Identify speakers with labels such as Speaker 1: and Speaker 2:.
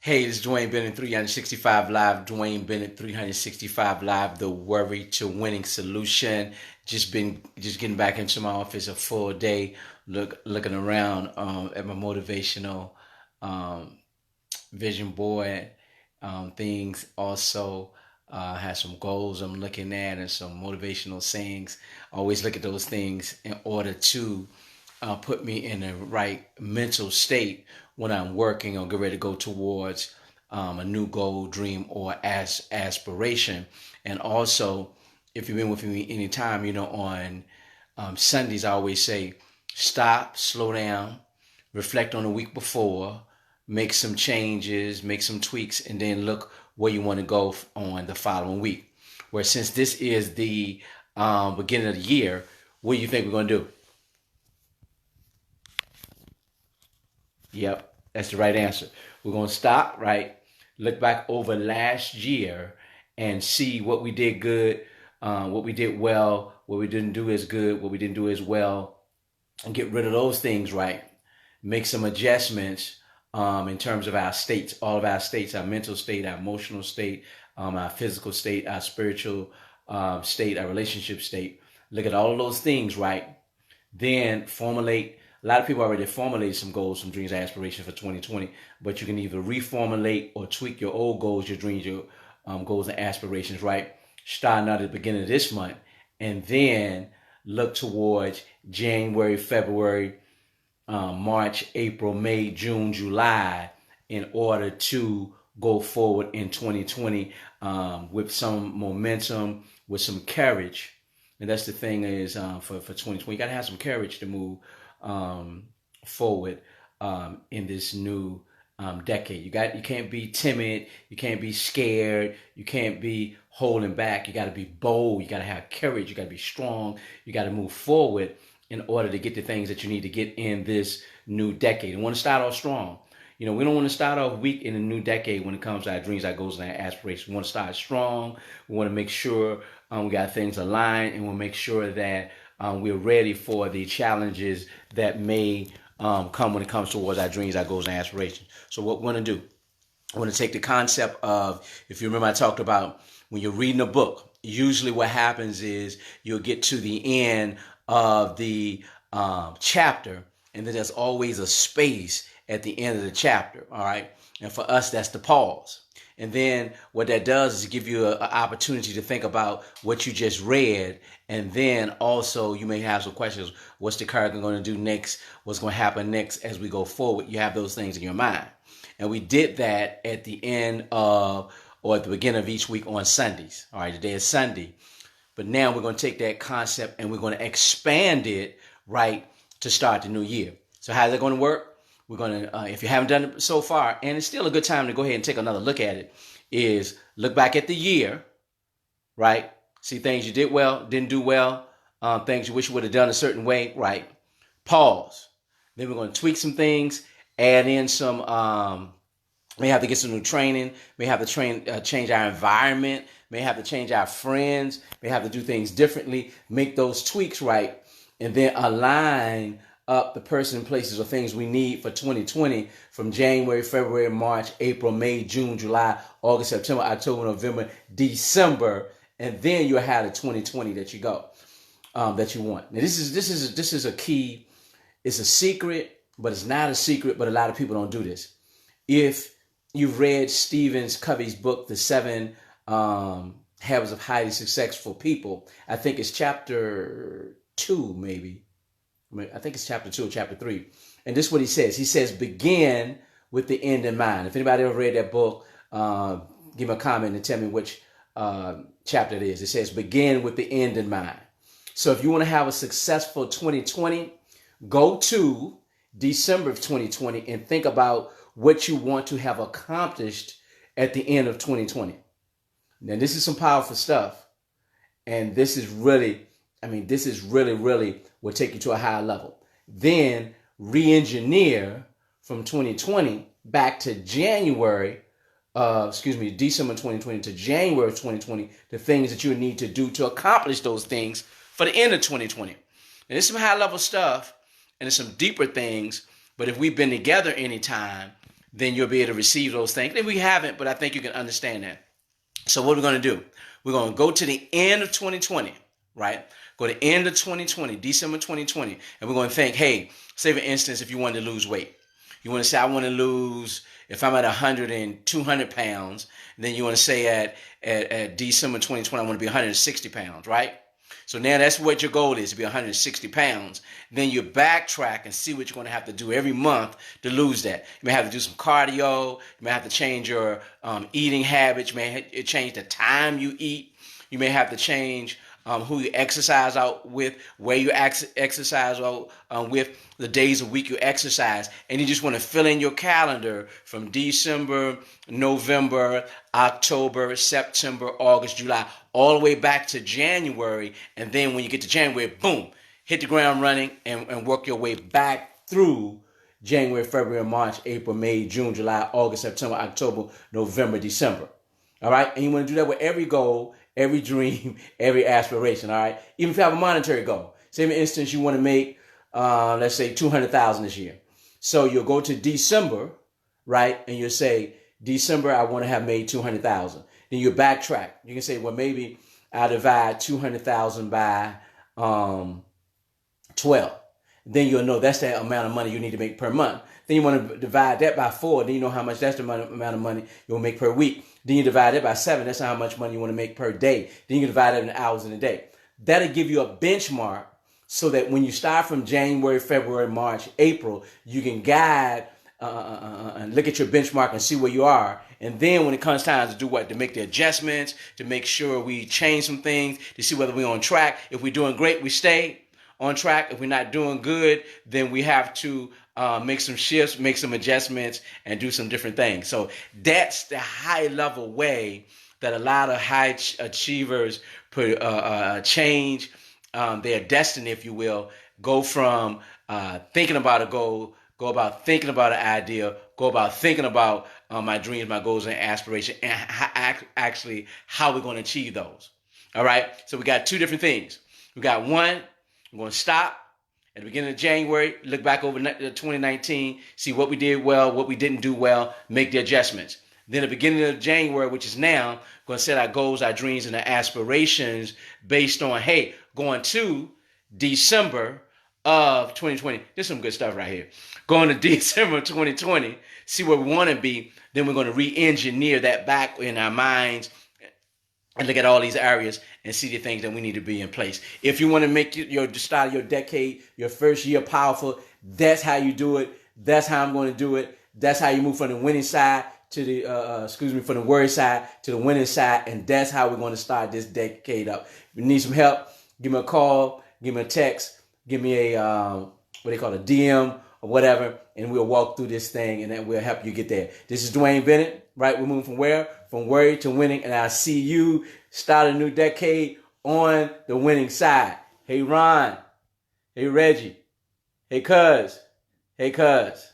Speaker 1: Hey, this is Dwayne Bennett, 365 Live. Dwayne Bennett, 365 Live, the worry to winning solution. Just getting back into my office a full day, looking around at my motivational um, vision board things. Also, have some goals I'm looking at and some motivational sayings. Always look at those things in order to put me in the right mental state when I'm working or get ready to go towards a new goal, dream, or aspiration. And also, if you've been with me anytime, on Sundays, I always say, stop, slow down, reflect on the week before, make some changes, make some tweaks, and then look where you want to go on the following week. Where since this is the beginning of the year, what do you think we're going to do? Yep, that's the right answer. We're going to stop, right? Look back over last year and see what we did good, what we did well, what we didn't do as good, what we didn't do as well, and get rid of those things, right? Make some adjustments in terms of our states, all of our states, our mental state, our emotional state, our physical state, our spiritual state, our relationship state. Look at all of those things, right? Then formulate. A lot of people already formulated some goals, some dreams, aspirations for 2020, but you can either reformulate or tweak your old goals, your dreams, your goals and aspirations, right? Starting out at the beginning of this month, and then look towards January, February, March, April, May, June, July, in order to go forward in 2020 with some momentum, with some courage. And that's the thing is for 2020, you got to have some courage to move forward in this new decade. You can't be timid, you can't be scared, you can't be holding back. You got to be bold. You got to have courage. You got to be strong. You got to move forward in order to get the things that you need to get in this new decade. And want to start off strong. We don't want to start off weak in a new decade when it comes to our dreams, our goals, and our aspirations. We want to start strong. We want to make sure we got things aligned, and we'll make sure that we're ready for the challenges that may come when it comes towards our dreams, our goals, and aspirations. So what we're going to do, I want to take the concept of, if you remember I talked about when you're reading a book, usually what happens is you'll get to the end of the chapter, and then there's always a space at the end of the chapter, all right? And for us, that's the pause. And then what that does is give you an opportunity to think about what you just read. And then also you may have some questions. What's the character going to do next? What's going to happen next as we go forward? You have those things in your mind. And we did that at the end of, or at the beginning of each week on Sundays. All right, today is Sunday. But now we're going to take that concept and we're going to expand it, right, to start the new year. So how's that going to work? We're going to, if you haven't done it so far, and it's still a good time to go ahead and take another look at it, is look back at the year, right? See things you did well, didn't do well, things you wish you would have done a certain way, right? Pause. Then we're going to tweak some things, add in some, may have to get some new training, may have to change our environment, may have to change our friends, may have to do things differently, make those tweaks, right? And then align up the person, places, or things we need for 2020 from January, February, March, April, May, June, July, August, September, October, November, December, and then you'll have the 2020 that you go, that you want. Now this is a key. It's a secret, but it's not a secret. But a lot of people don't do this. If you've read Stephen Covey's book, The Seven Habits of Highly Successful People, I think it's chapter 2, maybe. I think it's chapter 2 or chapter 3. And this is what he says. He says, begin with the end in mind. If anybody ever read that book, give me a comment and tell me which chapter it is. It says, begin with the end in mind. So if you want to have a successful 2020, go to December of 2020 and think about what you want to have accomplished at the end of 2020. Now, this is some powerful stuff. And this is really will take you to a higher level. Then re-engineer from 2020 back to December 2020 to January of 2020, the things that you need to do to accomplish those things for the end of 2020. And there's some high level stuff and there's some deeper things, but if we've been together any time, then you'll be able to receive those things. And we haven't, but I think you can understand that. So what we're going to do, we're going to go to the end of 2020, right? Go to the end of 2020, December 2020, and we're going to think, hey, say for instance, if you wanted to lose weight, you want to say, I want to lose, if I'm at 100 and 200 pounds, then you want to say at December 2020, I want to be 160 pounds, right? So now that's what your goal is, to be 160 pounds. Then you backtrack and see what you're going to have to do every month to lose that. You may have to do some cardio. You may have to change your eating habits. You may change the time you eat. You may have to change who you exercise out with, where you exercise out with, the days of week you exercise. And you just want to fill in your calendar from December, November, October, September, August, July, all the way back to January. And then when you get to January, boom, hit the ground running and work your way back through January, February, March, April, May, June, July, August, September, October, November, December. All right? And you want to do that with every goal, every dream, every aspiration. All right? Even if you have a monetary goal. Say, for instance, you want to make, let's say, $200,000 this year. So you'll go to December, right? And you'll say, December, I want to have made $200,000. Then you backtrack. You can say, well, maybe I'll divide 200,000 by 12. Then you'll know that's the amount of money you need to make per month. Then you want to divide that by 4. Then you know how much that's the amount of money you'll make per week. Then you divide it by 7. That's how much money you want to make per day. Then you divide it in hours in a day. That'll give you a benchmark so that when you start from January, February, March, April, you can guide and look at your benchmark and see where you are. And then when it comes time to do what? To make the adjustments, to make sure we change some things, to see whether we're on track. If we're doing great, we stay on track. If we're not doing good, then we have to make some shifts, make some adjustments, and do some different things. So that's the high level way that a lot of high achievers change their destiny, if you will. Go from thinking about a goal, go about thinking about an idea, go about thinking about my dreams, my goals, and aspirations, and actually how we're going to achieve those. All right. So we got two different things. We got one, we're going to stop at the beginning of January, look back over 2019, see what we did well, what we didn't do well, make the adjustments. Then at the beginning of January, which is now, we're going to set our goals, our dreams, and our aspirations based on, hey, going to December of 2020. There's some good stuff right here. Going to December 2020, see where we want to be. Then we're going to re-engineer that back in our minds and look at all these areas and see the things that we need to be in place. If you want to make your start of your decade, your first year powerful, that's how you do it. That's how I'm going to do it. That's how you move from the winning side to the, from the worry side to the winning side. And that's how we're going to start this decade up. If you need some help, give me a call, give me a text, give me a, what they call a DM or whatever, and we'll walk through this thing and then we'll help you get there. This is Dwayne Bennett, right? We're moving from where? From worry to winning. And I'll see you start a new decade on the winning side. Hey, Ron. Hey, Reggie. Hey, Cuz. Hey, Cuz.